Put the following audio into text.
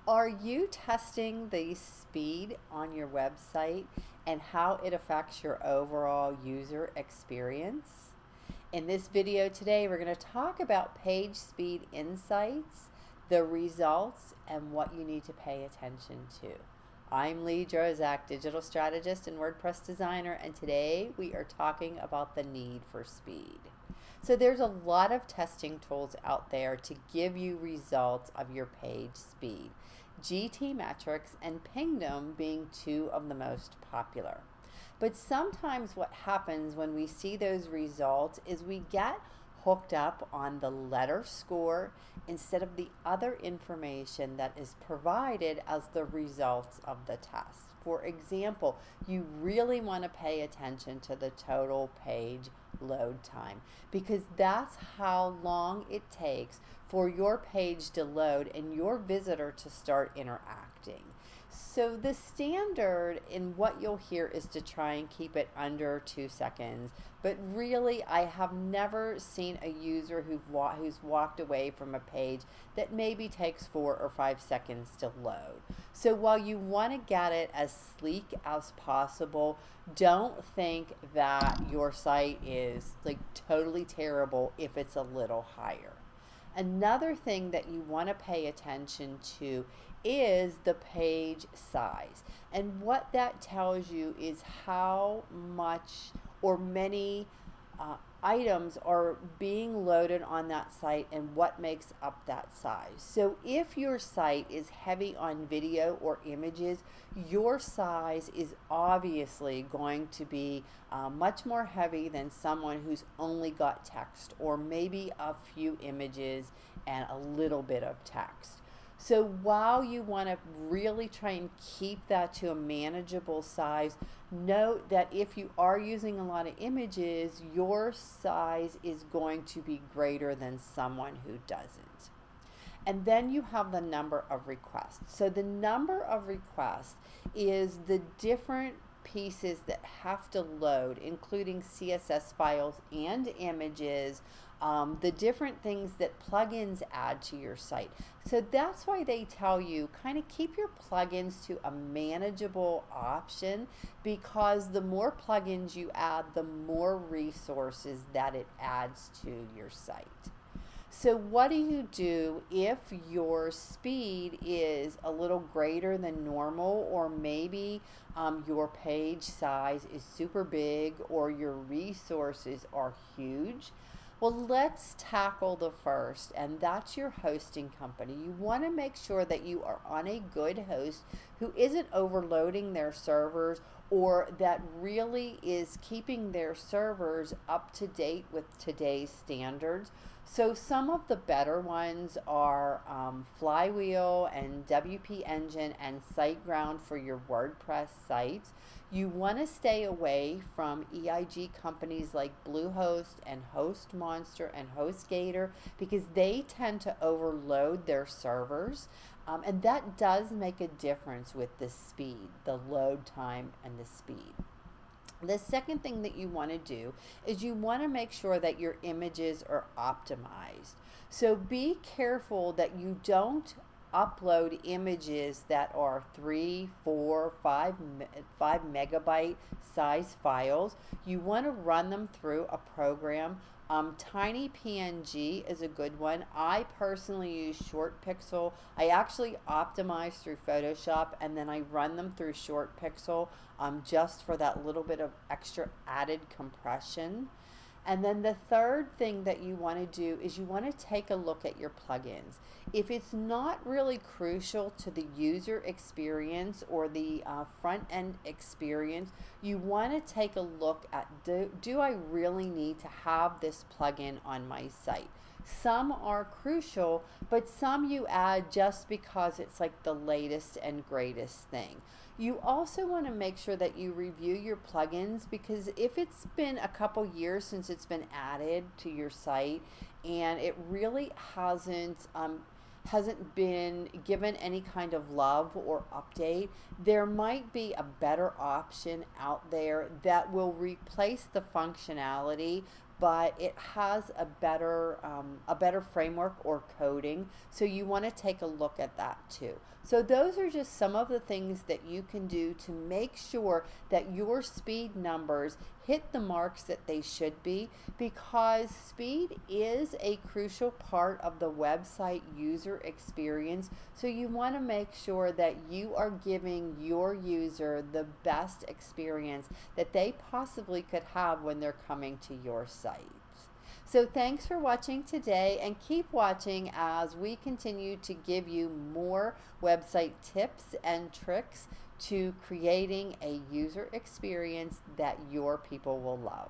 Are you testing the speed on your website and how it affects your overall user experience? In this video today, we're going to talk about page speed insights, the results, and what you need to pay attention to. I'm Lee Drozak, digital strategist and WordPress designer, and today we are talking about the need for speed. So there's a lot of testing tools out there to give you results of your page speed. GTmetrix and Pingdom being two of the most popular. But sometimes what happens when we see those results is we get hooked up on the letter score instead of the other information that is provided as the results of the test. For example, you really want to pay attention to the total page load time because that's how long it takes for your page to load and your visitor to start interacting. So the standard in what you'll hear is to try and keep it under 2 seconds. But really, I have never seen a user who's walked away from a page that maybe takes 4 or 5 seconds to load. So while you want to get it as sleek as possible, don't think that your site is like totally terrible if it's a little higher. Another thing that you want to pay attention to is the page size. And what that tells you is how much or many items are being loaded on that site and what makes up that size. So if your site is heavy on video or images, your size is obviously going to be much more heavy than someone who's only got text or maybe a few images and a little bit of text. So while you want to really try and keep that to a manageable size, note that if you are using a lot of images, your size is going to be greater than someone who doesn't. And then you have the number of requests. So the number of requests is the different pieces that have to load, including CSS files and images, the different things that plugins add to your site. So that's why they tell you kind of keep your plugins to a manageable option, because the more plugins you add, the more resources that it adds to your site. So what do you do if your speed is a little greater than normal, or maybe your page size is super big or your resources are huge? Well, let's tackle the first, and that's your hosting company. You want to make sure that you are on a good host who isn't overloading their servers or that really is keeping their servers up to date with today's standards. So some of the better ones are Flywheel and WP Engine and SiteGround for your WordPress sites. You want to stay away from EIG companies like Bluehost and HostMonster and HostGator because they tend to overload their servers. And that does make a difference with the speed, the load time and the speed. The second thing that you want to do is you want to make sure that your images are optimized. So be careful that you don't upload images that are 3, 4, 5 megabyte size files. You want to run them through a program. Tiny PNG is a good one. I personally use Short Pixel. I actually optimize through Photoshop and then I run them through Short Pixel just for that little bit of extra added compression. And then the third thing that you want to do is you want to take a look at your plugins. If it's not really crucial to the user experience or the front end experience, you want to take a look at do I really need to have this plugin on my site? Some are crucial, but some you add just because it's like the latest and greatest thing. You also want to make sure that you review your plugins, because if it's been a couple years since it's been added to your site and it really hasn't been given any kind of love or update, there might be a better option out there that will replace the functionality but it has a better framework or coding. So you want to take a look at that too. So those are just some of the things that you can do to make sure that your speed numbers hit the marks that they should be, because speed is a crucial part of the website user experience. So you want to make sure that you are giving your user the best experience that they possibly could have when they're coming to your site. So thanks for watching today, and keep watching as we continue to give you more website tips and tricks to creating a user experience that your people will love.